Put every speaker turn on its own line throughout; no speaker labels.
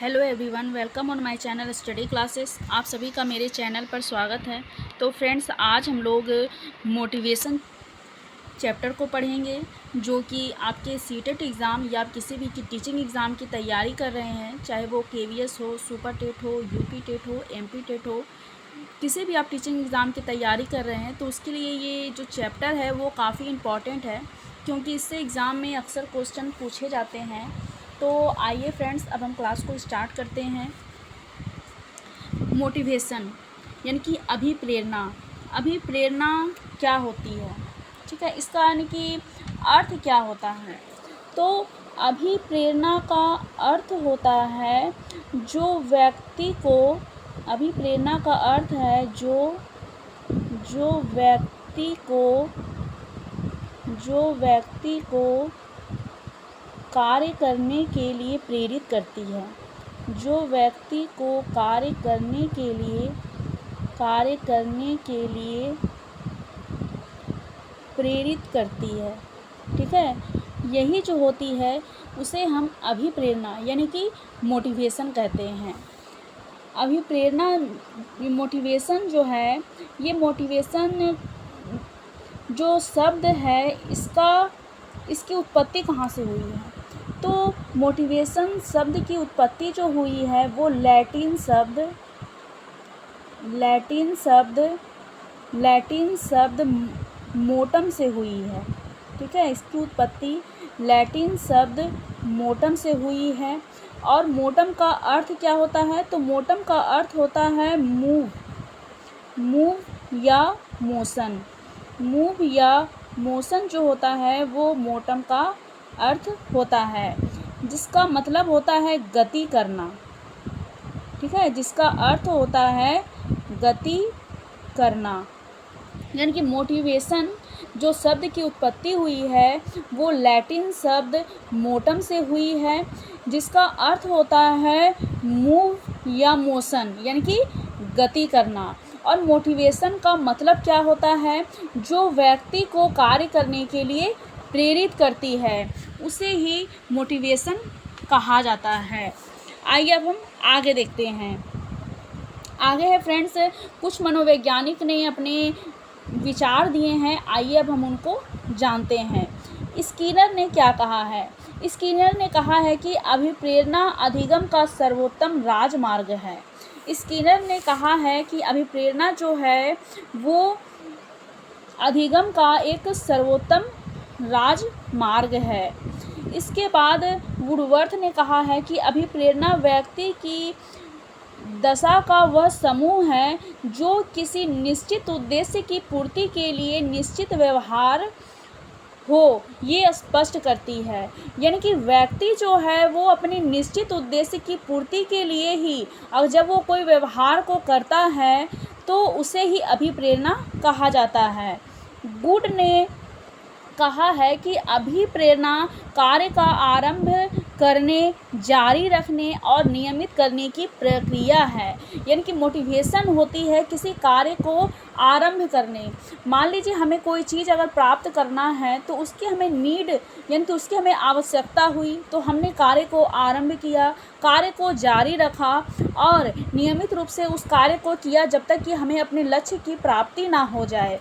Hello everyone, welcome on my channel study classes. आप सभी का मेरे चैनल पर स्वागत है। तो फ्रेंड्स, आज हम लोग मोटिवेशन चैप्टर को पढ़ेंगे, जो कि आपके सीटेट एग्ज़ाम या आप किसी भी की टीचिंग एग्ज़ाम की तैयारी कर रहे हैं, चाहे वो केवीएस हो, सुपर टेट हो, यूपी टेट हो, एमपी टेट हो, किसी भी आप टीचिंग एग्ज़ाम की तैयारी कर रहे हैं तो उसके लिए ये जो चैप्टर है वो काफ़ी इम्पॉर्टेंट है, क्योंकि इससे एग्ज़ाम में अक्सर क्वेश्चन पूछे जाते हैं। तो आइए फ्रेंड्स, अब हम क्लास को स्टार्ट करते हैं। मोटिवेशन यानी कि अभिप्रेरणा। अभिप्रेरणा क्या होती है, ठीक है, इसका यानी कि अर्थ क्या होता है। तो अभिप्रेरणा का अर्थ होता है जो व्यक्ति को, अभिप्रेरणा का अर्थ है जो व्यक्ति को कार्य करने के लिए प्रेरित करती है, जो व्यक्ति को कार्य करने के लिए प्रेरित करती है, ठीक है। यही जो होती है उसे हम अभिप्रेरणा यानी कि मोटिवेशन कहते हैं। अभिप्रेरणा, मोटिवेशन जो है, ये मोटिवेशन जो शब्द है इसकी उत्पत्ति कहाँ से हुई है। तो मोटिवेशन शब्द की उत्पत्ति जो हुई है वो लैटिन शब्द मोटम से हुई है, ठीक है। इसकी उत्पत्ति लैटिन शब्द मोटम से हुई है। और मोटम का अर्थ क्या होता है, तो मोटम का अर्थ होता है मूव या मोशन। मूव या मोशन जो होता है वो मोटम का अर्थ होता है, जिसका मतलब होता है गति करना, ठीक है, जिसका अर्थ होता है गति करना। यानी कि मोटिवेशन जो शब्द की उत्पत्ति हुई है वो लैटिन शब्द मोटम से हुई है, जिसका अर्थ होता है मूव या मोशन यानी कि गति करना। और मोटिवेशन का मतलब क्या होता है, जो व्यक्ति को कार्य करने के लिए प्रेरित करती है उसे ही मोटिवेशन कहा जाता है। आइए अब हम आगे देखते हैं। आगे है फ्रेंड्स, कुछ मनोवैज्ञानिक ने अपने विचार दिए हैं, आइए अब हम उनको जानते हैं। स्किनर ने क्या कहा है। स्किनर ने कहा है कि अभिप्रेरणा अधिगम का सर्वोत्तम राजमार्ग है। स्किनर ने कहा है कि अभिप्रेरणा जो है वो अधिगम का एक सर्वोत्तम राजमार्ग है। इसके बाद वुडवर्थ ने कहा है कि अभिप्रेरणा व्यक्ति की दशा का वह समूह है जो किसी निश्चित उद्देश्य की पूर्ति के लिए निश्चित व्यवहार हो, ये स्पष्ट करती है। यानी कि व्यक्ति जो है वो अपने निश्चित उद्देश्य की पूर्ति के लिए ही, और जब वो कोई व्यवहार को करता है तो उसे ही अभिप्रेरणा कहा जाता है। गुड ने कहा है कि अभिप्रेरणा कार्य का आरंभ करने, जारी रखने और नियमित करने की प्रक्रिया है। यानी कि मोटिवेशन होती है किसी कार्य को आरंभ करने। मान लीजिए हमें कोई चीज़ अगर प्राप्त करना है तो उसकी हमें नीड यानी कि उसकी हमें आवश्यकता हुई, तो हमने कार्य को आरंभ किया, कार्य को जारी रखा और नियमित रूप से उस कार्य को किया जब तक कि हमें अपने लक्ष्य की प्राप्ति ना हो जाए।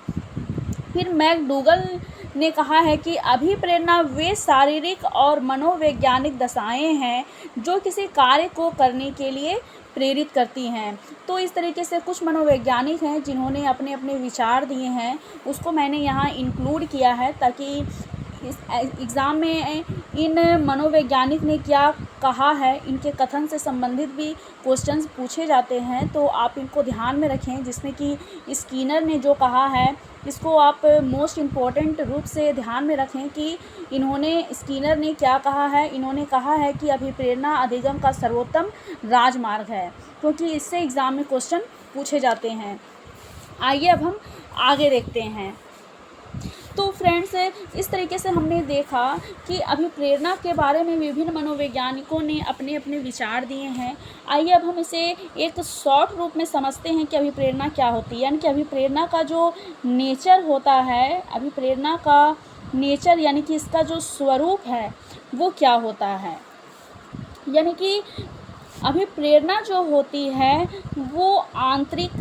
फिर मैकडूगल ने कहा है कि अभिप्रेरणा वे शारीरिक और मनोवैज्ञानिक दशाएं हैं जो किसी कार्य को करने के लिए प्रेरित करती हैं। तो इस तरीके से कुछ मनोवैज्ञानिक हैं जिन्होंने अपने अपने विचार दिए हैं, उसको मैंने यहाँ इंक्लूड किया है ताकि इस एग्ज़ाम में इन मनोवैज्ञानिक ने क्या कहा है, इनके कथन से संबंधित भी क्वेश्चंस पूछे जाते हैं, तो आप इनको ध्यान में रखें। जिसमें कि स्किनर ने जो कहा है इसको आप मोस्ट इम्पॉर्टेंट रूप से ध्यान में रखें कि स्किनर ने क्या कहा है। इन्होंने कहा है कि अभिप्रेरणा अधिगम का सर्वोत्तम राजमार्ग है, क्योंकि इससे एग्ज़ाम में क्वेश्चन पूछे जाते हैं। आइए अब हम आगे देखते हैं। तो फ्रेंड्स, इस तरीके से हमने देखा कि अभिप्रेरणा के बारे में विभिन्न मनोवैज्ञानिकों ने अपने अपने विचार दिए हैं। आइए अब हम इसे एक शॉर्ट रूप में समझते हैं कि अभिप्रेरणा क्या होती है। यानी कि अभिप्रेरणा का जो नेचर होता है, अभिप्रेरणा का नेचर यानी कि इसका जो स्वरूप है वो क्या होता है। यानी कि अभिप्रेरणा जो होती है वो आंतरिक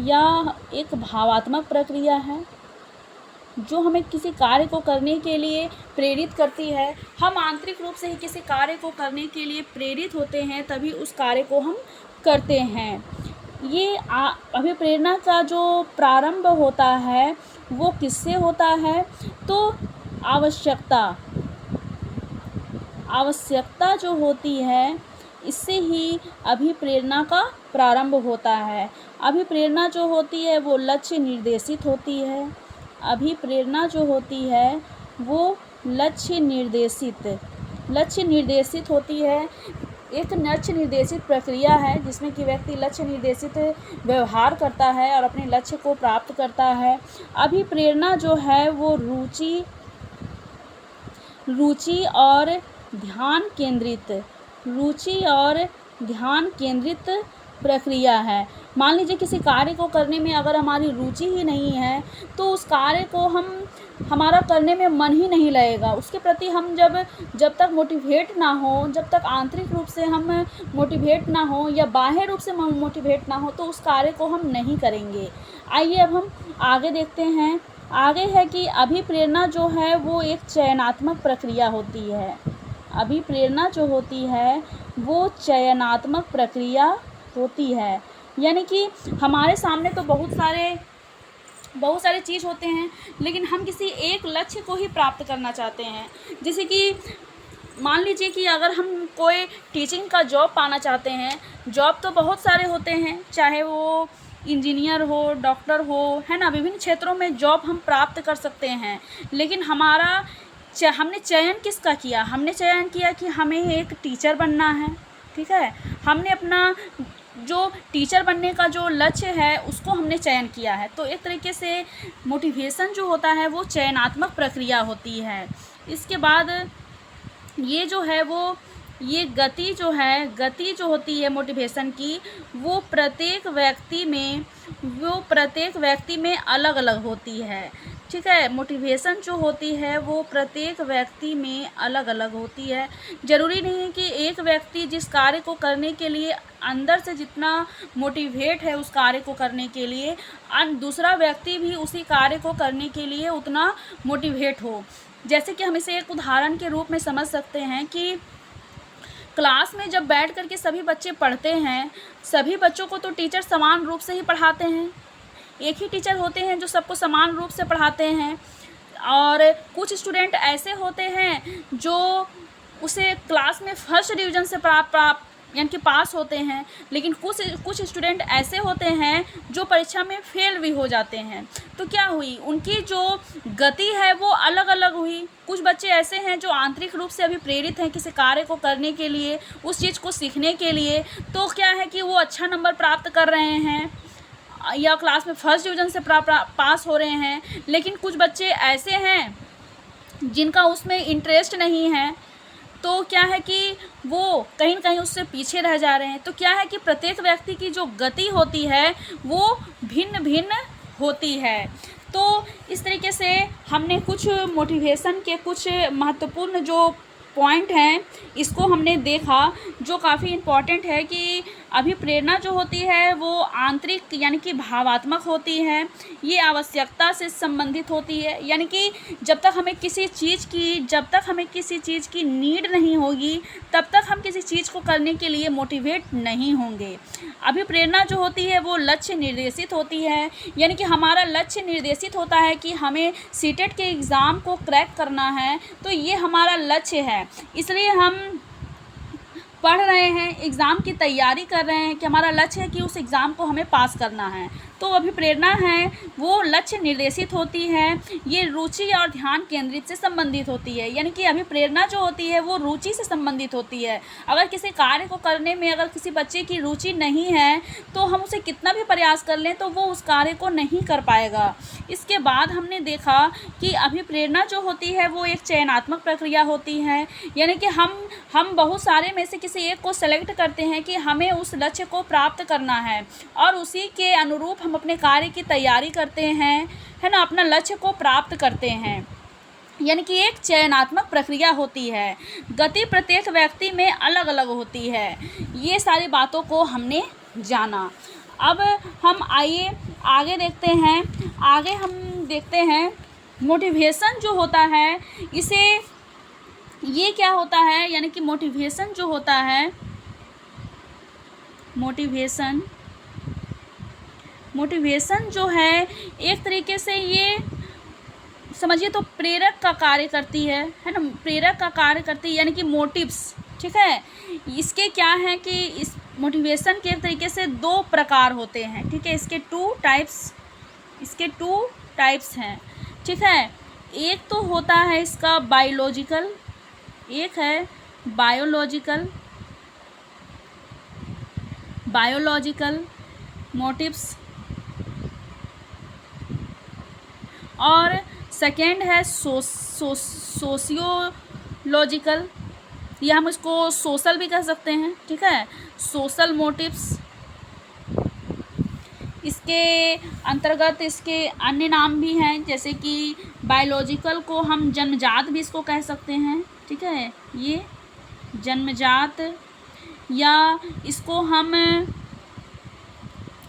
या एक भावात्मक प्रक्रिया है जो हमें किसी कार्य को करने के लिए प्रेरित करती है। हम आंतरिक रूप से ही किसी कार्य को करने के लिए प्रेरित होते हैं, तभी उस कार्य को हम करते हैं। ये अभिप्रेरणा का जो प्रारंभ होता है वो किससे होता है? तो आवश्यकता जो होती है, इससे ही अभिप्रेरणा का प्रारंभ होता है। अभिप्रेरणा जो होती है वो लक्ष्य निर्देशित होती है। अभिप्रेरणा जो होती है वो लक्ष्य निर्देशित होती है। एक लक्ष्य निर्देशित प्रक्रिया है जिसमें कि व्यक्ति लक्ष्य निर्देशित व्यवहार करता है और अपने लक्ष्य को प्राप्त करता है। अभिप्रेरणा जो है वो रुचि और ध्यान केंद्रित प्रक्रिया है। मान लीजिए किसी कार्य को करने में अगर हमारी रुचि ही नहीं है तो उस कार्य को हमारा करने में मन ही नहीं लगेगा। उसके प्रति हम जब तक मोटिवेट ना हो, जब तक आंतरिक रूप से हम मोटिवेट ना हो या बाह्य रूप से मोटिवेट ना हो, तो उस कार्य को हम नहीं करेंगे। आइए अब हम आगे देखते हैं। आगे है कि अभिप्रेरणा जो है वो एक चयनात्मक प्रक्रिया होती है। अभिप्रेरणा जो होती है वो चयनात्मक प्रक्रिया होती है। यानी कि हमारे सामने तो बहुत सारे चीज़ होते हैं, लेकिन हम किसी एक लक्ष्य को ही प्राप्त करना चाहते हैं। जैसे कि मान लीजिए कि अगर हम कोई टीचिंग का जॉब पाना चाहते हैं, जॉब तो बहुत सारे होते हैं, चाहे वो इंजीनियर हो, डॉक्टर हो, है ना, विभिन्न क्षेत्रों में जॉब हम प्राप्त कर सकते हैं। लेकिन हमने चयन किसका किया? हमने चयन किया कि हमें एक टीचर बनना है, ठीक है। हमने अपना जो टीचर बनने का जो लक्ष्य है उसको हमने चयन किया है। तो एक तरीके से मोटिवेशन जो होता है वो चयनात्मक प्रक्रिया होती है। इसके बाद ये जो है वो ये गति जो होती है मोटिवेशन की, वो प्रत्येक व्यक्ति में अलग अलग होती है, ठीक है। मोटिवेशन जो होती है वो प्रत्येक व्यक्ति में अलग अलग होती है। ज़रूरी नहीं है कि एक व्यक्ति जिस कार्य को करने के लिए अंदर से जितना मोटिवेट है उस कार्य को करने के लिए, दूसरा व्यक्ति भी उसी कार्य को करने के लिए उतना मोटिवेट हो। जैसे कि हम इसे एक उदाहरण के रूप में समझ सकते हैं कि क्लास में जब बैठ कर के सभी बच्चे पढ़ते हैं, सभी बच्चों को तो टीचर समान रूप से ही पढ़ाते हैं। एक ही टीचर होते हैं जो सबको समान रूप से पढ़ाते हैं। और कुछ स्टूडेंट ऐसे होते हैं जो उसे क्लास में फर्स्ट डिवीज़न से प्राप्त यानी कि पास होते हैं, लेकिन कुछ स्टूडेंट ऐसे होते हैं जो परीक्षा में फेल भी हो जाते हैं। तो क्या हुई, उनकी जो गति है वो अलग अलग हुई। कुछ बच्चे ऐसे हैं जो आंतरिक रूप से अभी प्रेरित हैं किसी कार्य को करने के लिए, उस चीज़ को सीखने के लिए, तो क्या है कि वो अच्छा नंबर प्राप्त कर रहे हैं या क्लास में फर्स्ट डिवीज़न से पास हो रहे हैं। लेकिन कुछ बच्चे ऐसे हैं जिनका उसमें इंटरेस्ट नहीं है, तो क्या है कि वो कहीं न कहीं उससे पीछे रह जा रहे हैं। तो क्या है कि प्रत्येक व्यक्ति की जो गति होती है वो भिन्न भिन्न होती है। तो इस तरीके से हमने कुछ मोटिवेशन के कुछ महत्वपूर्ण जो पॉइंट हैं इसको हमने देखा, जो काफ़ी इम्पॉर्टेंट है कि अभिप्रेरणा जो होती है वो आंतरिक यानी कि भावात्मक होती है। ये आवश्यकता से संबंधित होती है, यानी कि जब तक हमें किसी चीज़ की नीड नहीं होगी तब तक हम किसी चीज़ को करने के लिए मोटिवेट नहीं होंगे। अभिप्रेरणा जो होती है वो लक्ष्य निर्देशित होती है, यानी कि हमारा लक्ष्य निर्देशित होता है कि हमें सीटेट के एग्ज़ाम को क्रैक करना है, तो ये हमारा लक्ष्य है। इसलिए हम पढ़ रहे हैं, एग्ज़ाम की तैयारी कर रहे हैं कि हमारा लक्ष्य है कि उस एग्ज़ाम को हमें पास करना है। तो अभिप्रेरणा है वो लक्ष्य निर्देशित होती है, ये रुचि और ध्यान केंद्रित से संबंधित होती है। यानी कि अभिप्रेरणा जो होती है वो रुचि से संबंधित होती है। अगर किसी कार्य को करने में अगर किसी बच्चे की रुचि नहीं है तो हम उसे कितना भी प्रयास कर लें तो वो उस कार्य को नहीं कर पाएगा। इसके बाद हमने देखा कि अभिप्रेरणा जो होती है वो एक चयनात्मक प्रक्रिया होती है, यानी कि हम बहुत सारे में से किसी एक को सेलेक्ट करते हैं कि हमें उस लक्ष्य को प्राप्त करना है और उसी के अनुरूप हम अपने कार्य की तैयारी करते हैं, है ना, अपना लक्ष्य को प्राप्त करते हैं। यानी कि एक चयनात्मक प्रक्रिया होती है। गति प्रत्येक व्यक्ति में अलग अलग होती है। ये सारी बातों को हमने जाना। अब हम आइए आगे देखते हैं। आगे हम देखते हैं मोटिवेशन जो होता है, इसे ये क्या होता है, यानी कि मोटिवेशन जो होता है, मोटिवेशन जो है एक तरीके से ये समझिए तो प्रेरक का कार्य करती है ना, प्रेरक का कार्य करती है, यानी कि मोटिव्स, ठीक है। इसके क्या है कि इस मोटिवेशन के एक तरीके से दो प्रकार होते हैं, ठीक है। इसके टू टाइप्स हैं, ठीक है। एक तो होता है इसका बायोलॉजिकल, एक है बायोलॉजिकल मोटिव्स, और सेकेंड है सोशियोलॉजिकल, या हम इसको सोशल भी कह सकते हैं, ठीक है, सोशल मोटिव्स। इसके अंतर्गत इसके अन्य नाम भी हैं, जैसे कि बायोलॉजिकल को हम जन्मजात भी इसको कह सकते हैं, ठीक है, ये जन्मजात, या इसको हम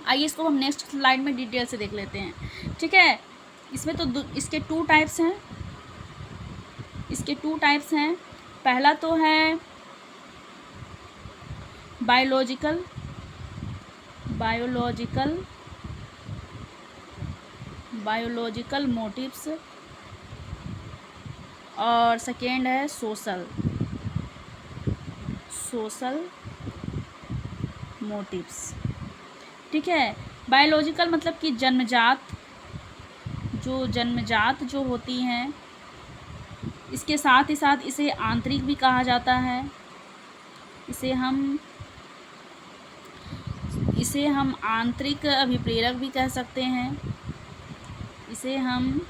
आइए इसको हम नेक्स्ट स्लाइड में डिटेल से देख लेते हैं, ठीक है। इसमें तो इसके टू टाइप्स हैं। पहला तो है बायोलॉजिकल मोटिव्स, और सेकेंड है सोशल मोटिव्स, ठीक है। बायोलॉजिकल मतलब कि जन्मजात जो होती हैं, इसके साथ ही साथ इसे आंतरिक भी कहा जाता है। इसे हम आंतरिक अभिप्रेरक भी कह सकते हैं। इसे हम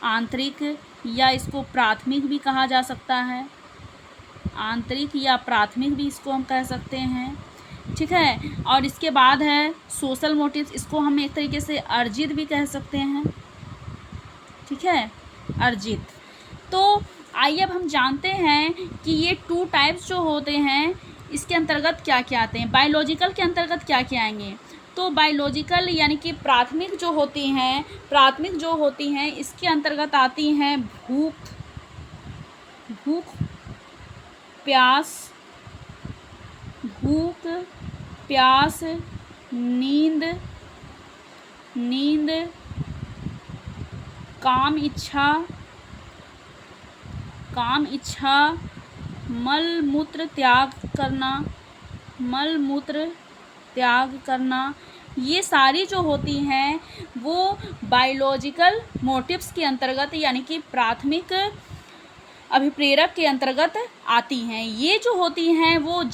आंतरिक या इसको प्राथमिक भी कहा जा सकता है। आंतरिक या प्राथमिक भी इसको हम कह सकते हैं, ठीक है। और इसके बाद है सोशल मोटिव्स, इसको हम एक तरीके से अर्जित भी कह सकते हैं, ठीक है, अर्जित। तो आइए अब हम जानते हैं कि ये टू टाइप्स जो होते हैं इसके अंतर्गत क्या क्या आते हैं। बायोलॉजिकल के अंतर्गत क्या क्या आएंगे, तो बायोलॉजिकल यानी कि प्राथमिक जो होती हैं इसके अंतर्गत आती हैं भूख, प्यास, नींद, काम इच्छा, मल मूत्र त्याग करना, ये सारी जो होती हैं वो बायोलॉजिकल मोटिव्स के अंतर्गत यानी कि प्राथमिक अभिप्रेरक के अंतर्गत आती हैं। ये जो होती हैं वो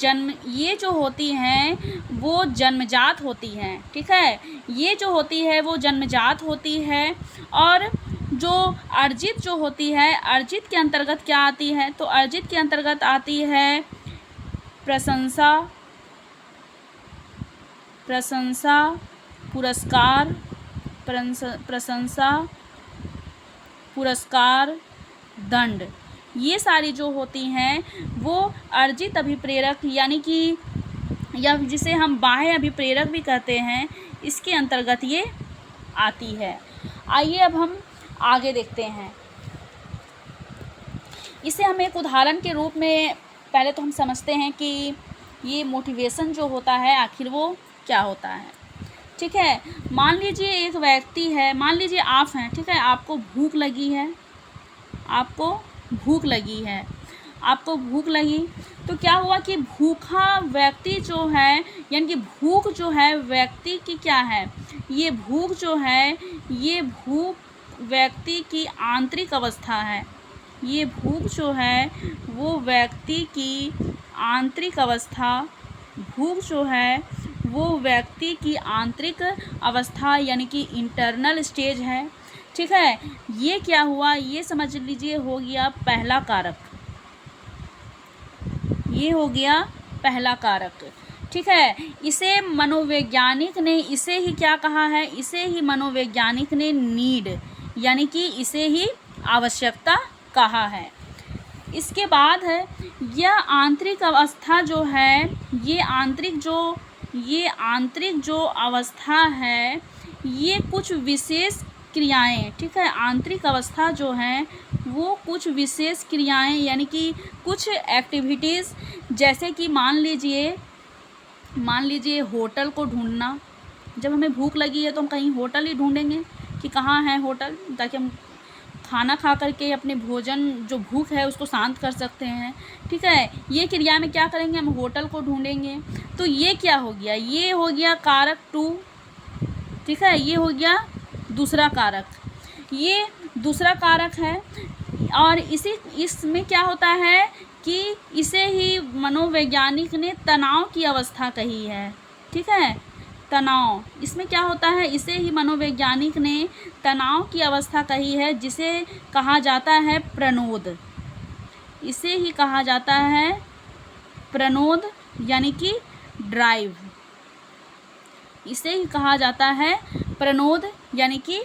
जन्मजात होती हैं, ठीक है, ये जो होती है वो जन्मजात होती है। और जो अर्जित जो होती है, अर्जित के अंतर्गत क्या आती है, तो अर्जित के अंतर्गत आती है प्रशंसा, पुरस्कार, दंड, ये सारी जो होती हैं वो अर्जित अभिप्रेरक यानी कि या जिसे हम बाह्य अभिप्रेरक भी कहते हैं, इसके अंतर्गत ये आती है। आइए अब हम आगे देखते हैं। इसे हम एक उदाहरण के रूप में पहले तो हम समझते हैं कि ये मोटिवेशन जो होता है आखिर वो क्या होता है, ठीक है। मान लीजिए एक व्यक्ति है, मान लीजिए आप हैं, ठीक है, आपको भूख लगी, तो क्या हुआ कि भूखा व्यक्ति जो है, यानी कि भूख जो है व्यक्ति की क्या है, ये भूख व्यक्ति की आंतरिक अवस्था है। ये भूख जो है वो व्यक्ति की आंतरिक अवस्था यानी कि इंटरनल स्टेज है, ठीक है। ये क्या हुआ, ये समझ लीजिए हो गया पहला कारक, ठीक है। इसे मनोवैज्ञानिक ने इसे ही क्या कहा है, इसे ही मनोवैज्ञानिक ने नीड यानी कि इसे ही आवश्यकता कहा है। इसके बाद है यह आंतरिक अवस्था जो है, ये आंतरिक जो अवस्था है ये कुछ विशेष क्रियाएं, ठीक है, आंतरिक अवस्था जो है वो कुछ विशेष क्रियाएं यानी कि कुछ एक्टिविटीज़, जैसे कि मान लीजिए होटल को ढूंढना। जब हमें भूख लगी है तो हम कहीं होटल ही ढूंढेंगे कि कहाँ है होटल, ताकि हम खाना खा करके अपने भोजन जो भूख है उसको शांत कर सकते हैं। ठीक है, ये क्रिया में क्या करेंगे, हम होटल को ढूंढेंगे। तो ये क्या हो गया, ये हो गया कारक 2। ठीक है, ये हो गया दूसरा कारक, ये दूसरा कारक है। और इसमें क्या होता है कि इसे ही मनोवैज्ञानिक ने तनाव की अवस्था कही है। ठीक है, तनाव, इसमें क्या होता है, इसे ही मनोवैज्ञानिक ने तनाव की अवस्था कही है, जिसे कहा जाता है प्रनोद। इसे ही कहा जाता है प्रनोद यानी कि ड्राइव। इसे ही कहा जाता है प्रनोद यानी कि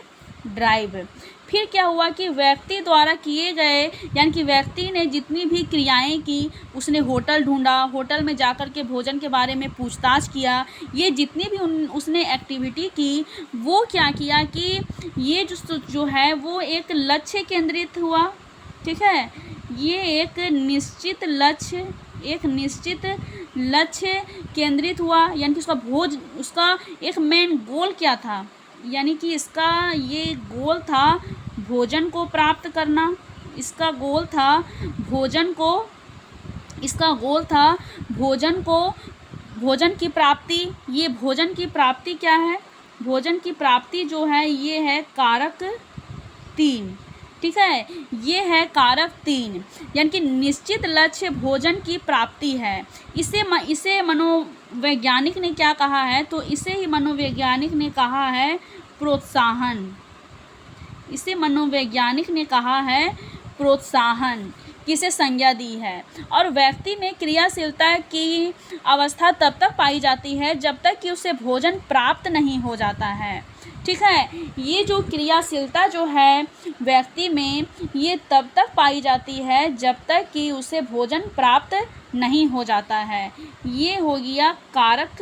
ड्राइव। फिर क्या हुआ कि व्यक्ति द्वारा किए गए यानी कि व्यक्ति ने जितनी भी क्रियाएं की, उसने होटल ढूंढा, होटल में जाकर के भोजन के बारे में पूछताछ किया, ये जितनी भी उसने एक्टिविटी की, वो क्या किया कि ये जो है वो एक लक्ष्य केंद्रित हुआ। ठीक है, ये एक निश्चित लक्ष्य केंद्रित हुआ, यानी कि उसका एक मेन गोल क्या था, यानी कि इसका ये गोल था भोजन को प्राप्त करना। इसका गोल था भोजन की प्राप्ति। ये भोजन की प्राप्ति क्या है, भोजन की प्राप्ति जो है ये है कारक 3। ठीक है, ये है कारक 3, यानी कि निश्चित लक्ष्य भोजन की प्राप्ति है। इसे मनोवैज्ञानिक ने क्या कहा है, तो इसे ही मनोवैज्ञानिक ने कहा है प्रोत्साहन। इसे मनोवैज्ञानिक ने कहा है प्रोत्साहन, किसे संज्ञा दी है। और व्यक्ति में क्रियाशीलता की अवस्था तब तक पाई जाती है जब तक कि उसे भोजन प्राप्त नहीं हो जाता है। ठीक है, ये जो क्रियाशीलता जो है व्यक्ति में, ये तब तक पाई जाती है जब तक कि उसे भोजन प्राप्त नहीं हो जाता है। ये हो गया कारक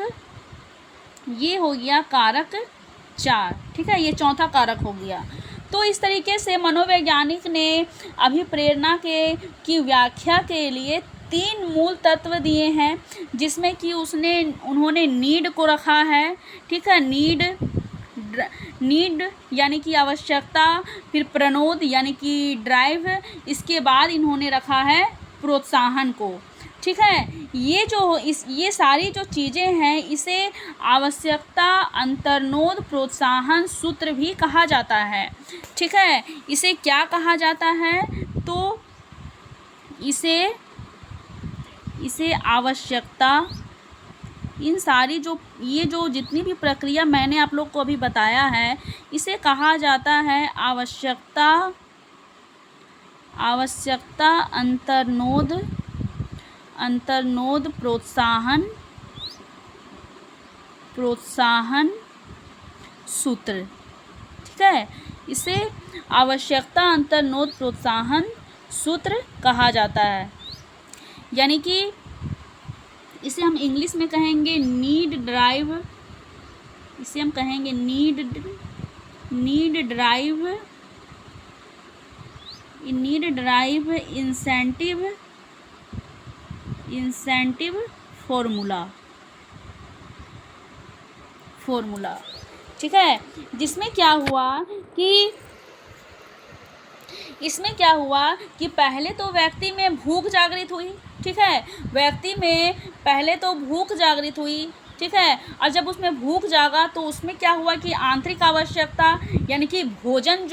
4। ठीक है, ये चौथा कारक हो गया। तो इस तरीके से मनोवैज्ञानिक ने अभिप्रेरणा की व्याख्या के लिए 3 मूल तत्व दिए हैं, जिसमें कि उन्होंने नीड को रखा है। ठीक है, नीड यानी कि आवश्यकता, फिर प्रनोद यानी कि ड्राइव, इसके बाद इन्होंने रखा है प्रोत्साहन को। ठीक है, ये सारी जो चीज़ें हैं इसे आवश्यकता अंतर्नोद प्रोत्साहन सूत्र भी कहा जाता है। ठीक है, इसे क्या कहा जाता है, तो इसे आवश्यकता, इन सारी ये जो जितनी भी प्रक्रिया मैंने आप लोग को अभी बताया है, इसे कहा जाता है आवश्यकता अंतर्नोद प्रोत्साहन सूत्र। ठीक है, इसे आवश्यकता अंतर्नोद प्रोत्साहन सूत्र कहा जाता है, यानी कि इसे हम इंग्लिश में कहेंगे नीड ड्राइव। इसे हम कहेंगे नीड ड्राइव इंसेंटिव फॉर्मूला। ठीक है, इसमें क्या हुआ कि पहले तो व्यक्ति में भूख जागृत हुई। ठीक है, व्यक्ति में पहले तो भूख जागृत हुई। ठीक है, और जब उसमें भूख जागा तो उसमें क्या हुआ कि आंतरिक आवश्यकता यानी कि भोजन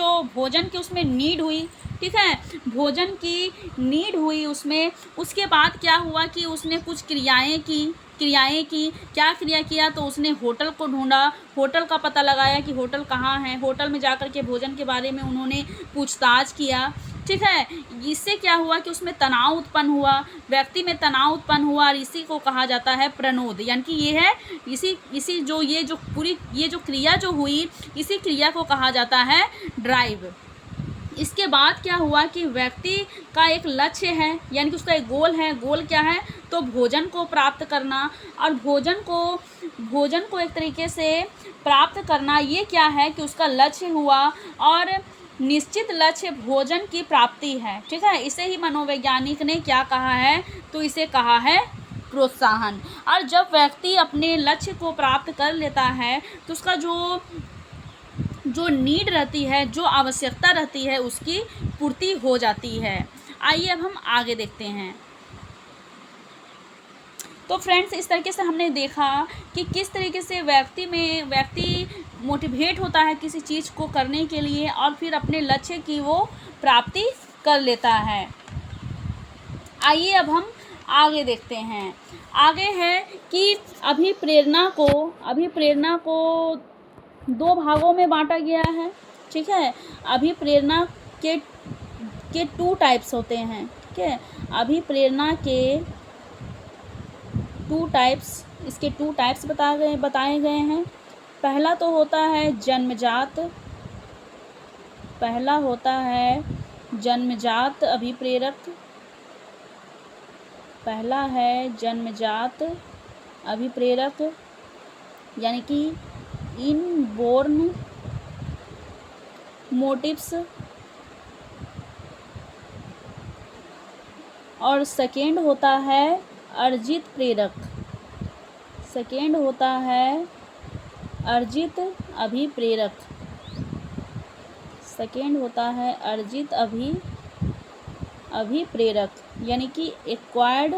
की उसमें नीड हुई। ठीक है, भोजन की नीड हुई उसमें। उसके बाद क्या हुआ कि उसने कुछ क्रियाएं की। क्या क्रिया किया, तो उसने होटल को ढूंढा, होटल का पता लगाया कि होटल कहाँ है, होटल में जाकर के भोजन के बारे में उन्होंने पूछताछ किया। ठीक है। इससे क्या हुआ कि उसमें तनाव उत्पन्न हुआ, व्यक्ति में तनाव उत्पन्न हुआ और इसी को कहा जाता है प्रनोद। यानी कि ये है इसी जो ये जो क्रिया जो हुई, इसी क्रिया को कहा जाता है ड्राइव। इसके बाद क्या हुआ कि व्यक्ति का एक लक्ष्य है, यानी कि उसका एक गोल है। गोल क्या है? तो भोजन को प्राप्त करना, और भोजन को एक तरीके से प्राप्त करना, ये क्या है कि उसका लक्ष्य हुआ, और निश्चित लक्ष्य भोजन की प्राप्ति है। ठीक है, इसे ही मनोवैज्ञानिक ने क्या कहा है? तो इसे कहा है प्रोत्साहन। और जब व्यक्ति अपने लक्ष्य को प्राप्त कर लेता है तो उसका जो नीड रहती है, जो आवश्यकता रहती है, उसकी पूर्ति हो जाती है। आइए अब हम आगे देखते हैं। तो फ्रेंड्स, इस तरीके से हमने देखा कि किस तरीके से व्यक्ति मोटिवेट होता है किसी चीज़ को करने के लिए, और फिर अपने लक्ष्य की वो प्राप्ति कर लेता है। आइए अब हम आगे देखते हैं। आगे है कि अभिप्रेरणा को 2 भागों में बांटा गया है। ठीक है, अभिप्रेरणा के 2 टाइप्स होते हैं। ठीक है, अभिप्रेरणा के 2 टाइप्स, इसके 2 टाइप्स बताए गए हैं। पहला तो होता है जन्मजात अभिप्रेरक। पहला है जन्मजात अभिप्रेरक, यानी कि इनबोर्न मोटिव्स, और सेकेंड होता है अर्जित प्रेरक। सेकेंड होता है अर्जित अभिप्रेरक। सेकेंड होता है अर्जित अभिप्रेरक, यानी कि एक्वायर्ड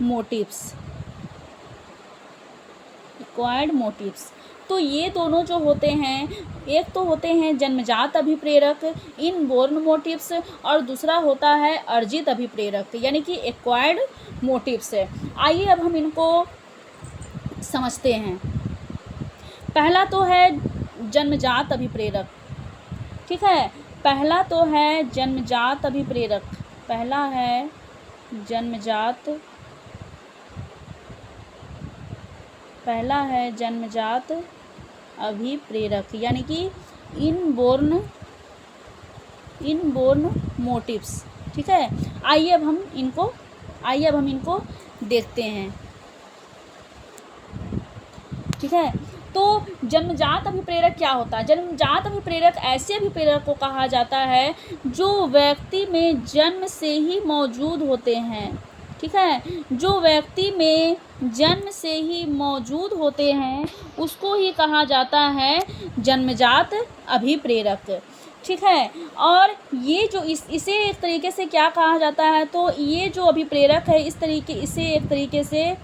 मोटिव्स। तो ये दोनों जो होते हैं, एक तो होते हैं जन्मजात अभिप्रेरक इनबोर्न मोटिव्स, और दूसरा होता है अर्जित अभिप्रेरक, यानी कि एक्वायर्ड मोटिव्स। आइए अब हम इनको समझते हैं। पहला तो है जन्मजात अभिप्रेरक। ठीक है, पहला है जन्मजात अभिप्रेरक, यानी कि इनबोर्न मोटिव्स। ठीक है, आइए अब हम इनको देखते हैं। ठीक है, तो जन्मजात अभिप्रेरक क्या होता है? जन्मजात अभिप्रेरक ऐसे अभिप्रेरक को कहा जाता है जो व्यक्ति में जन्म से ही मौजूद होते हैं। ठीक है, जो व्यक्ति में जन्म से ही मौजूद होते हैं उसको ही कहा जाता है जन्मजात अभिप्रेरक। ठीक है, और ये जो इसे एक तरीके से क्या कहा जाता है? तो ये जो अभिप्रेरक है इसे एक तरीके से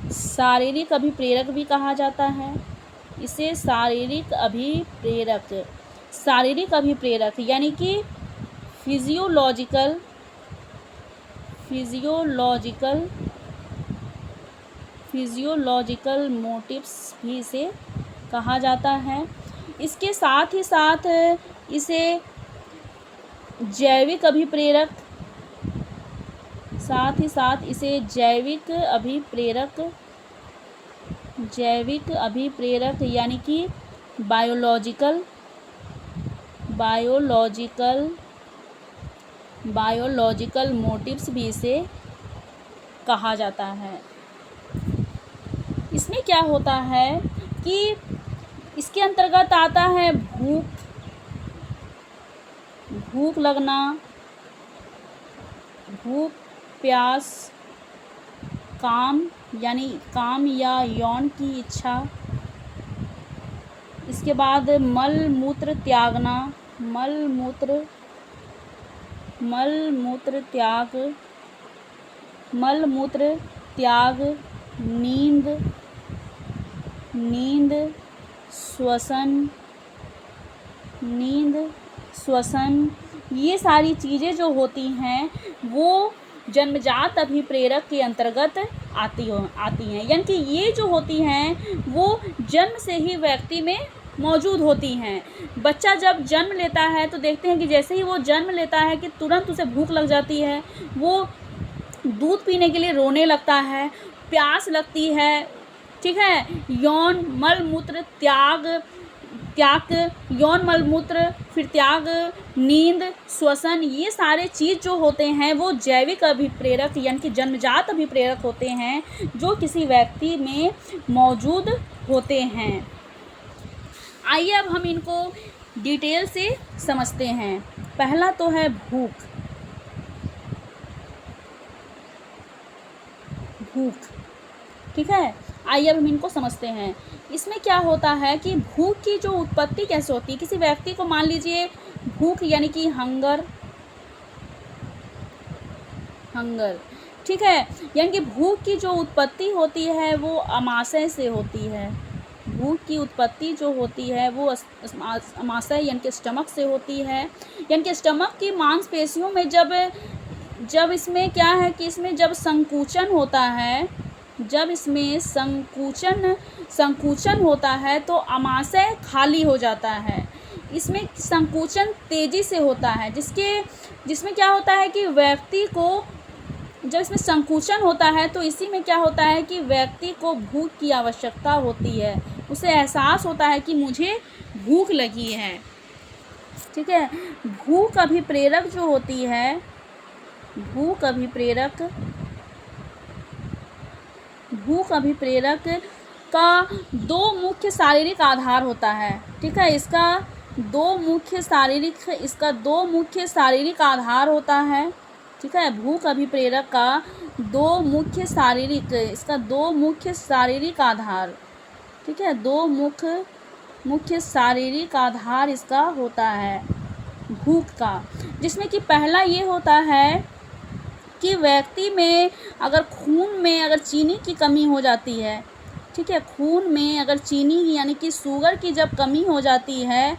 शारीरिक अभिप्रेरक भी कहा जाता है। इसे शारीरिक अभिप्रेरक, यानी कि फिजियोलॉजिकल मोटिव्स भी इसे कहा जाता है। इसके साथ ही साथ इसे जैविक अभिप्रेरक, यानी कि बायोलॉजिकल मोटिव्स भी इसे कहा जाता है। इसमें क्या होता है कि इसके अंतर्गत आता है भूख लगना, भूख, प्यास, काम या यौन की इच्छा। इसके बाद मल मूत्र त्याग, नींद, श्वसन, ये सारी चीज़ें जो होती हैं वो जन्मजात अभिप्रेरक के अंतर्गत आती हैं, यानी कि ये जो होती हैं वो जन्म से ही व्यक्ति में मौजूद होती हैं। बच्चा जब जन्म लेता है तो देखते हैं कि जैसे ही वो जन्म लेता है कि तुरंत उसे भूख लग जाती है, वो दूध पीने के लिए रोने लगता है, प्यास लगती है, ठीक है। यौन मल मूत्र यौन मल मूत्र, फिर त्याग, नींद, श्वसन, ये सारे चीज़ जो होते हैं वो जैविक अभिप्रेरक यानी कि जन्मजात अभिप्रेरक होते हैं जो किसी व्यक्ति में मौजूद होते हैं। आइए अब हम इनको डिटेल से समझते हैं। पहला तो है भूख। ठीक है, आइए अब हम इनको समझते हैं। इसमें क्या होता है कि भूख की जो उत्पत्ति कैसे होती है। किसी व्यक्ति को मान लीजिए भूख यानी कि हंगर, ठीक है, यानी कि भूख की जो उत्पत्ति होती है वो अमाशय से होती है। भूख की उत्पत्ति जो होती है वो अमाशय यानी कि स्टमक से होती है। यानी कि स्टमक की मांसपेशियों में जब इसमें क्या है कि इसमें जब संकुचन होता है, जब इसमें संकुचन होता है तो अमाशय खाली हो जाता है। इसमें संकुचन तेज़ी से होता है, जिसमें क्या होता है कि व्यक्ति को, जब इसमें संकुचन होता है तो इसी में क्या होता है कि व्यक्ति को भूख की आवश्यकता होती है। उसे एहसास होता है कि मुझे भूख लगी है, ठीक है। भूख अभिप्रेरक जो होती है, भूख अभिप्रेरक का दो मुख्य शारीरिक आधार होता है, ठीक है। इसका दो मुख्य शारीरिक आधार होता है, ठीक है। भूख अभिप्रेरक का दो मुख्य शारीरिक आधार, ठीक है, दो मुख्य शारीरिक आधार इसका होता है भूख का, जिसमें कि पहला ये होता है कि व्यक्ति में अगर खून में अगर चीनी की कमी हो जाती है, ठीक है, खून में अगर चीनी यानी कि शुगर की जब कमी हो जाती है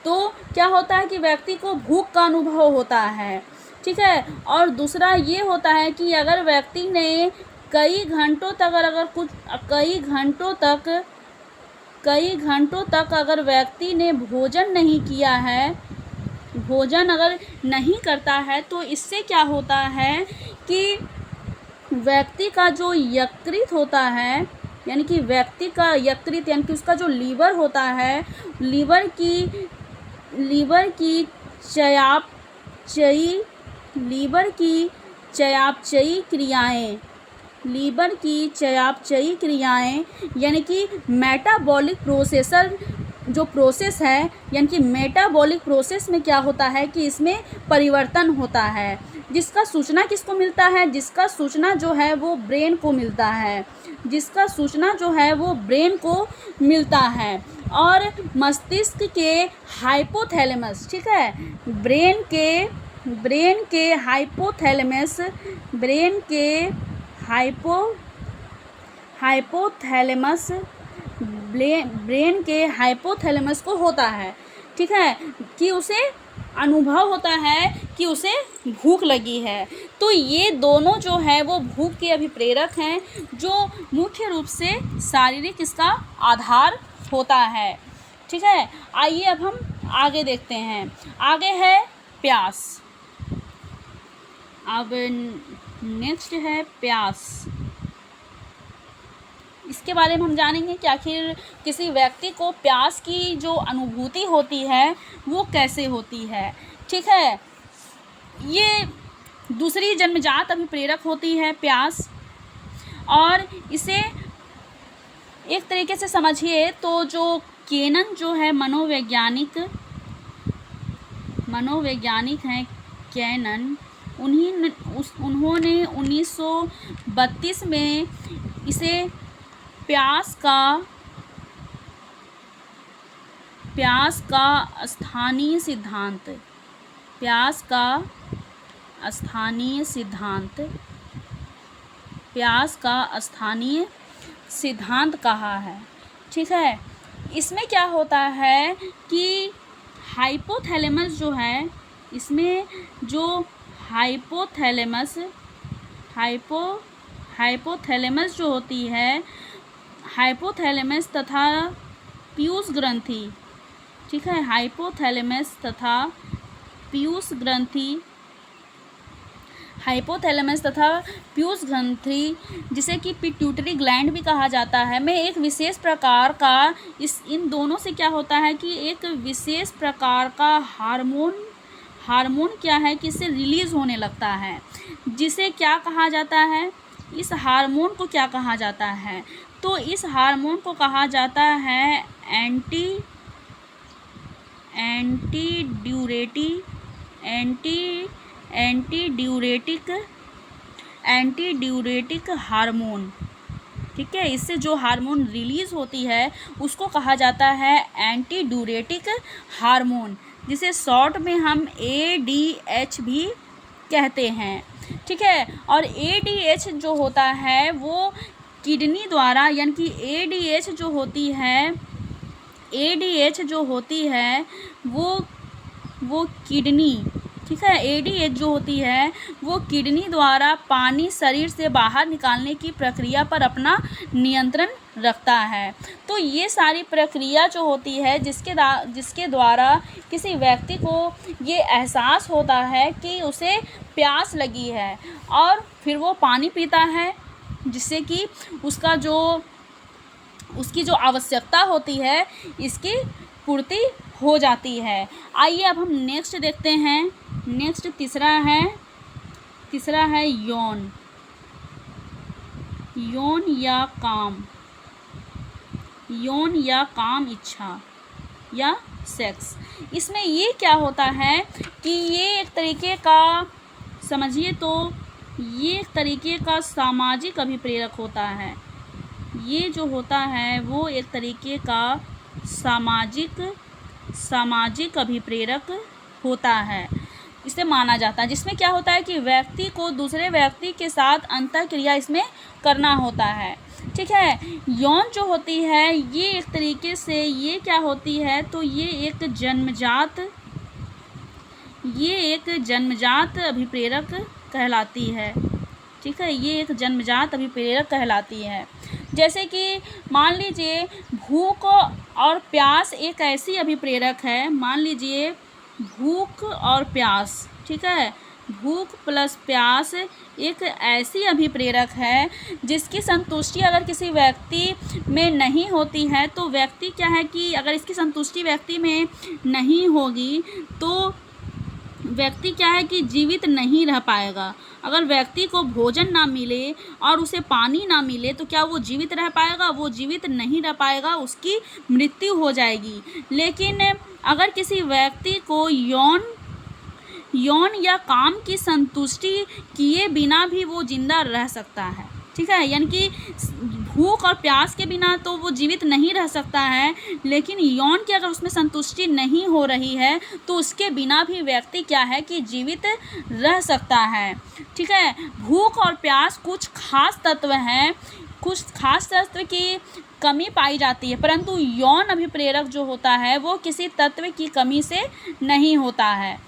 तो क्या होता है कि व्यक्ति को भूख का अनुभव होता है, ठीक है। और दूसरा ये होता है कि अगर व्यक्ति ने कई घंटों तक अगर व्यक्ति ने भोजन नहीं किया है, भोजन अगर नहीं करता है तो इससे क्या होता है कि व्यक्ति का जो यकृत होता है, यानी कि व्यक्ति का यकृत यानी कि उसका जो लीवर होता है, लीवर की चयापचयी क्रियाएं यानी कि मेटाबॉलिक जो प्रोसेस है, यानी कि मेटाबॉलिक प्रोसेस में क्या होता है कि इसमें परिवर्तन होता है, जिसका सूचना किसको मिलता है, जिसका सूचना जो है वो ब्रेन को मिलता है, और मस्तिष्क के हाइपोथैलेमस, ठीक है, ब्रेन के हाइपोथैलेमस को होता है, ठीक है, कि उसे अनुभव होता है कि उसे भूख लगी है। तो ये दोनों जो है वो भूख के अभिप्रेरक हैं जो मुख्य रूप से शारीरिक इसका आधार होता है, ठीक है। आइए अब हम आगे देखते हैं। आगे है प्यास। अब नेक्स्ट है प्यास। इसके बारे में हम जानेंगे कि आखिर किसी व्यक्ति को प्यास की जो अनुभूति होती है वो कैसे होती है, ठीक है। ये दूसरी जन्मजात अभिप्रेरक होती है प्यास, और इसे एक तरीके से समझिए तो जो केनन जो है मनोवैज्ञानिक हैं केनन, उन्होंने 1932 में इसे प्यास का स्थानीय सिद्धांत कहा है, ठीक है। इसमें क्या होता है कि हाइपोथैलेमस जो है, इसमें जो हाइपोथैलेमस जो होती है, हाइपोथैलेमस तथा पीयूष ग्रंथि, ठीक है, हाइपोथैलेमस तथा पीयूष ग्रंथि, हाइपोथैलेमस तथा पीयूष ग्रंथि जिसे कि पिट्यूटरी ग्लैंड भी कहा जाता है, में एक विशेष प्रकार का इन दोनों से क्या होता है कि एक विशेष प्रकार का हार्मोन क्या है कि इससे रिलीज होने लगता है, जिसे क्या कहा जाता है, इस हार्मोन को क्या कहा जाता है, तो इस हार्मोन को कहा जाता है एंटीड्यूरेटिक हार्मोन, ठीक है। इससे जो हार्मोन रिलीज होती है उसको कहा जाता है एंटीड्यूरेटिक हार्मोन, जिसे शॉर्ट में हम ADH भी कहते हैं, ठीक है। और ADH जो होता है वो किडनी द्वारा, यानी कि ADH जो होती है वो किडनी, ठीक है, ADH जो होती है वो किडनी द्वारा पानी शरीर से बाहर निकालने की प्रक्रिया पर अपना नियंत्रण रखता है। तो ये सारी प्रक्रिया जो होती है जिसके द्वारा किसी व्यक्ति को ये एहसास होता है कि उसे प्यास लगी है और फिर वो पानी पीता है, जिससे कि उसकी जो आवश्यकता होती है इसकी पूर्ति हो जाती है। आइए अब हम नेक्स्ट देखते हैं। नेक्स्ट तीसरा है यौन या काम इच्छा या सेक्स। इसमें ये क्या होता है कि ये एक तरीके का, समझिए तो ये एक तरीके का सामाजिक अभिप्रेरक होता है। ये जो होता है वो एक तरीके का सामाजिक अभिप्रेरक होता है, इसे माना जाता है, जिसमें क्या होता है कि व्यक्ति को दूसरे व्यक्ति के साथ अंतःक्रिया इसमें करना होता है, ठीक है। यौन जो होती है ये एक तरीके से ये क्या होती है, तो ये एक जन्मजात अभिप्रेरक कहलाती है, ठीक है। ये एक जन्मजात अभिप्रेरक कहलाती है। जैसे कि मान लीजिए भूख और प्यास एक ऐसी अभिप्रेरक है, मान लीजिए भूख और प्यास, ठीक है, भूख प्लस प्यास एक ऐसी अभिप्रेरक है जिसकी संतुष्टि अगर किसी व्यक्ति में नहीं होती है, तो व्यक्ति क्या है कि अगर इसकी संतुष्टि व्यक्ति में नहीं होगी तो व्यक्ति क्या है कि जीवित नहीं रह पाएगा। अगर व्यक्ति को भोजन ना मिले और उसे पानी ना मिले तो क्या वो जीवित रह पाएगा? वो जीवित नहीं रह पाएगा, उसकी मृत्यु हो जाएगी। लेकिन अगर किसी व्यक्ति को यौन या काम की संतुष्टि किए बिना भी वो जिंदा रह सकता है, ठीक है। यानी कि भूख और प्यास के बिना तो वो जीवित नहीं रह सकता है, लेकिन यौन की अगर उसमें संतुष्टि नहीं हो रही है तो उसके बिना भी व्यक्ति क्या है कि जीवित रह सकता है, ठीक है। भूख और प्यास कुछ खास तत्व हैं, कुछ खास तत्व की कमी पाई जाती है, परंतु यौन अभिप्रेरक जो होता है वो किसी तत्व की कमी से नहीं होता है।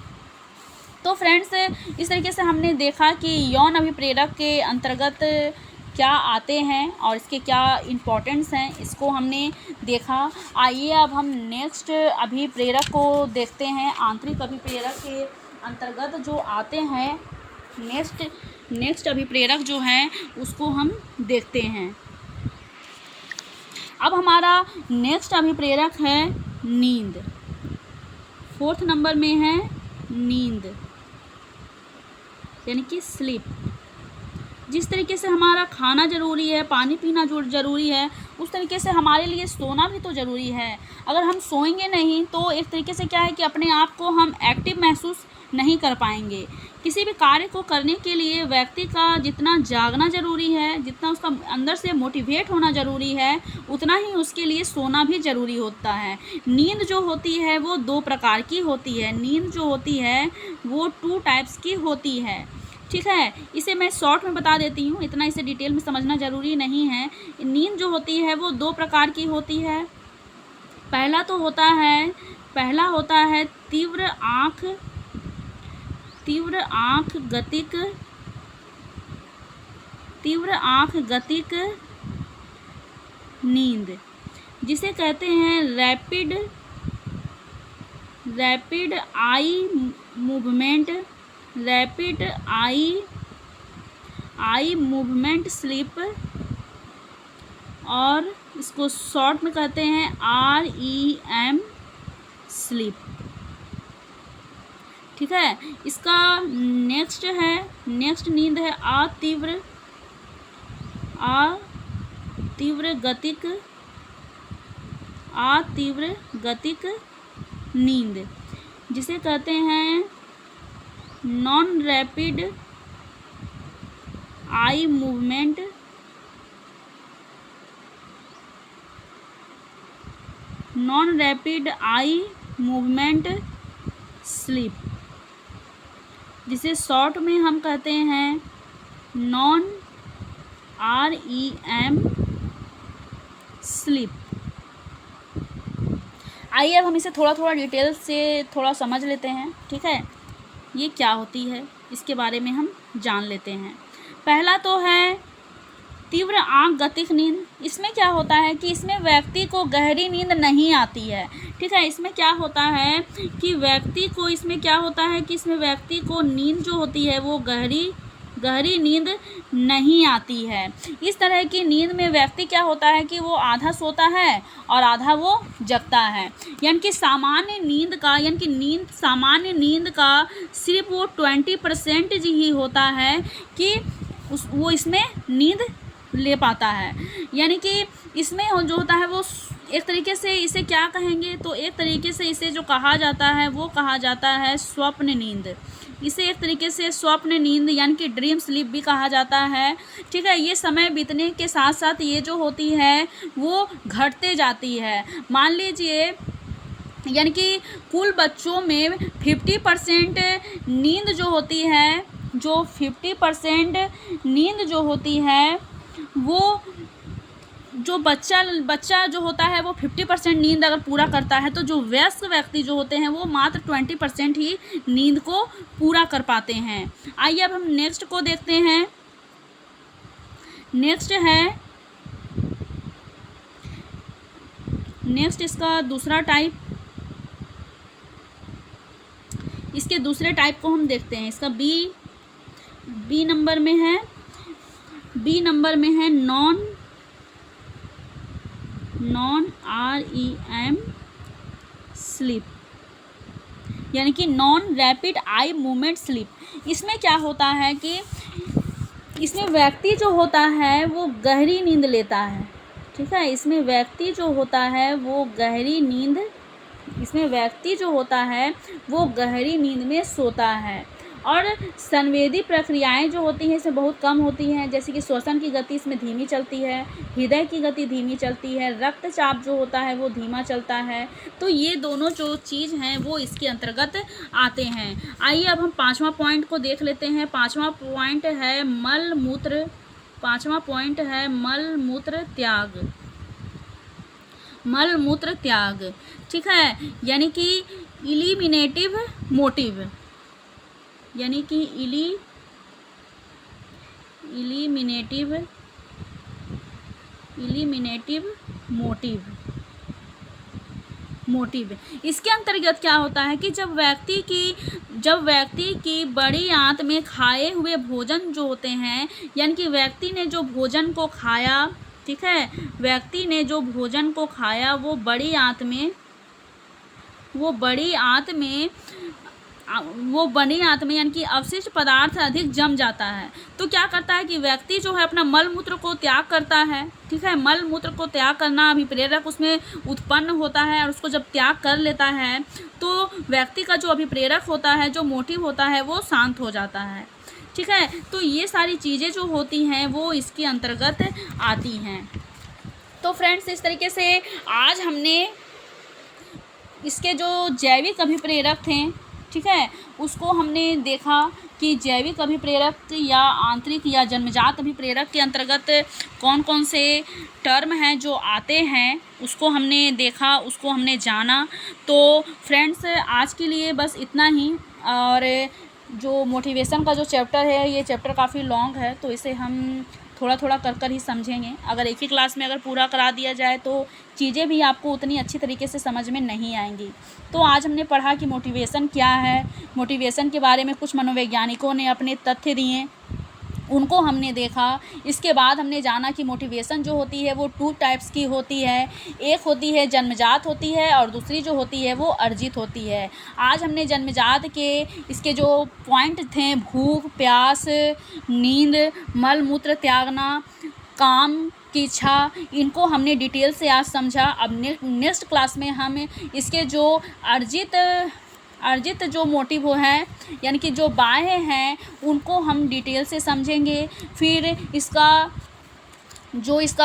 तो फ्रेंड्स, इस तरीके से हमने देखा कि यौन अभिप्रेरक के अंतर्गत क्या आते हैं और इसके क्या इम्पोर्टेंस हैं, इसको हमने देखा। आइए अब हम नेक्स्ट अभिप्रेरक को देखते हैं। आंतरिक अभिप्रेरक के अंतर्गत जो आते हैं नेक्स्ट अभिप्रेरक जो हैं उसको हम देखते हैं। अब हमारा नेक्स्ट अभिप्रेरक है नींद। 4th नंबर में है नींद, यानी कि स्लीप। जिस तरीके से हमारा खाना ज़रूरी है, पानी पीना जो ज़रूरी है, उस तरीके से हमारे लिए सोना भी तो ज़रूरी है। अगर हम सोएंगे नहीं तो एक तरीके से क्या है कि अपने आप को हम एक्टिव महसूस नहीं कर पाएंगे। किसी भी कार्य को करने के लिए व्यक्ति का जितना जागना ज़रूरी है, जितना उसका अंदर से मोटिवेट होना ज़रूरी है, उतना ही उसके लिए सोना भी ज़रूरी होता है। नींद जो होती है वो 2 प्रकार की होती है। नींद जो होती है वो 2 टाइप्स की होती है, ठीक है। इसे मैं शॉर्ट में बता देती हूँ, इतना इसे डिटेल में समझना ज़रूरी नहीं है। नींद जो होती है वो 2 प्रकार की होती है। पहला होता है तीव्र आँख गतिक तीव्र आँख गतिक नींद, जिसे कहते हैं rapid eye movement, rapid eye movement sleep, और इसको शॉर्ट में कहते हैं REM स्लीप। ठीक है, इसका नेक्स्ट नींद है अतीव्र गतिक नींद, जिसे कहते हैं non rapid eye movement sleep, जिसे शॉर्ट में हम कहते हैं नॉन REM स्लीप। आइए अब हम इसे थोड़ा डिटेल से थोड़ा समझ लेते हैं। ठीक है, ये क्या होती है इसके बारे में हम जान लेते हैं। पहला तो है तीव्र आँख गतिक नींद। इसमें क्या होता है कि इसमें व्यक्ति को गहरी नींद नहीं आती है। ठीक है, इसमें क्या होता है कि व्यक्ति को नींद जो होती है वो गहरी नींद नहीं आती है। इस तरह की नींद में व्यक्ति क्या होता है कि वो आधा सोता है और आधा वो जगता है। यानी कि सामान्य नींद का सिर्फ वो 20% ही होता है कि वो इसमें नींद ले पाता है। यानी कि इसमें जो होता है वो एक तरीके से इसे क्या कहेंगे, तो एक तरीके से इसे जो कहा जाता है वो कहा जाता है स्वप्न नींद। इसे एक तरीके से स्वप्न नींद यानी कि ड्रीम स्लीप भी कहा जाता है। ठीक है, ये समय बीतने के साथ साथ ये जो होती है वो घटते जाती है। मान लीजिए यानी कि कुल बच्चों में 50% नींद जो होती है, जो 50% नींद जो होती है वो जो बच्चा जो होता है वो 50% नींद अगर पूरा करता है, तो जो वयस्क व्यक्ति जो होते हैं वो मात्र 20% ही नींद को पूरा कर पाते हैं। आइए अब हम नेक्स्ट को देखते हैं। नेक्स्ट इसका दूसरा टाइप, इसके दूसरे टाइप को हम देखते हैं। इसका बी नंबर में है नॉन REM स्लीप, यानी कि non rapid eye movement sleep. इसमें क्या होता है कि इसमें व्यक्ति जो होता है वो गहरी नींद लेता है। ठीक है, इसमें व्यक्ति जो होता है वो गहरी नींद में सोता है, और संवेदी प्रक्रियाएं जो होती हैं इसमें बहुत कम होती हैं। जैसे कि श्वसन की गति इसमें धीमी चलती है, हृदय की गति धीमी चलती है, रक्तचाप जो होता है वो धीमा चलता है। तो ये दोनों जो चीज़ हैं वो इसके अंतर्गत आते हैं। आइए अब हम पाँचवा पॉइंट को देख लेते हैं। पाँचवा पॉइंट है मल मूत्र त्याग। ठीक है, यानी कि इलिमिनेटिव मोटिव, मोटिव। इसके अंतर्गत क्या होता है कि जब व्यक्ति की बड़ी आंत में खाए हुए भोजन जो होते हैं, यानी कि व्यक्ति ने जो भोजन को खाया, ठीक है, व्यक्ति ने जो भोजन को खाया वो बड़ी आंत में यानी कि अवशिष्ट पदार्थ अधिक जम जाता है। तो क्या करता है कि व्यक्ति जो है अपना मल मूत्र को त्याग करता है। ठीक है, मल मूत्र को त्याग करना अभिप्रेरक उसमें उत्पन्न होता है, और उसको जब त्याग कर लेता है तो व्यक्ति का जो अभिप्रेरक होता है, जो मोटिव होता है, वो शांत हो जाता है। ठीक है, तो ये सारी चीज़ें जो होती हैं वो इसके अंतर्गत आती हैं। तो फ्रेंड्स, इस तरीके से आज हमने इसके जो जैविक अभिप्रेरक थे, ठीक है, उसको हमने देखा कि जैविक अभिप्रेरक या आंतरिक या जन्मजात अभिप्रेरक के अंतर्गत कौन कौन से टर्म हैं जो आते हैं, उसको हमने देखा, उसको हमने जाना। तो फ्रेंड्स, आज के लिए बस इतना ही। और जो मोटिवेशन का जो चैप्टर है, ये चैप्टर काफ़ी लॉन्ग है, तो इसे हम थोड़ा थोड़ा कर कर ही समझेंगे। अगर एक ही क्लास में अगर पूरा करा दिया जाए तो चीज़ें भी आपको उतनी अच्छी तरीके से समझ में नहीं आएंगी। तो आज हमने पढ़ा कि मोटिवेशन क्या है, मोटिवेशन के बारे में कुछ मनोवैज्ञानिकों ने अपने तथ्य दिए, उनको हमने देखा। इसके बाद हमने जाना कि मोटिवेशन जो होती है वो 2 टाइप्स की होती है। एक होती है जन्मजात होती है और दूसरी जो होती है वो अर्जित होती है। आज हमने जन्मजात के इसके जो पॉइंट थे, भूख, प्यास, नींद, मल मूत्र त्यागना, काम की इच्छा, इनको हमने डिटेल से आज समझा। अब नेक्स्ट क्लास में हम इसके जो अर्जित जो मोटिव वो हैं, यानी कि जो बाह्य हैं, उनको हम डिटेल से समझेंगे। फिर इसका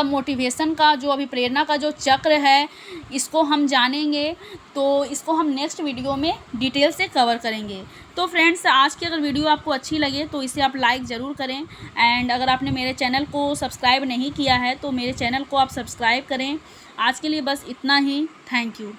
मोटिवेशन का जो अभी प्रेरणा का जो चक्र है, इसको हम जानेंगे। तो इसको हम नेक्स्ट वीडियो में डिटेल से कवर करेंगे। तो फ्रेंड्स, आज की अगर वीडियो आपको अच्छी लगे तो इसे आप लाइक ज़रूर करें। एंड अगर आपने मेरे चैनल को सब्सक्राइब नहीं किया है तो मेरे चैनल को आप सब्सक्राइब करें। आज के लिए बस इतना ही। Thank you.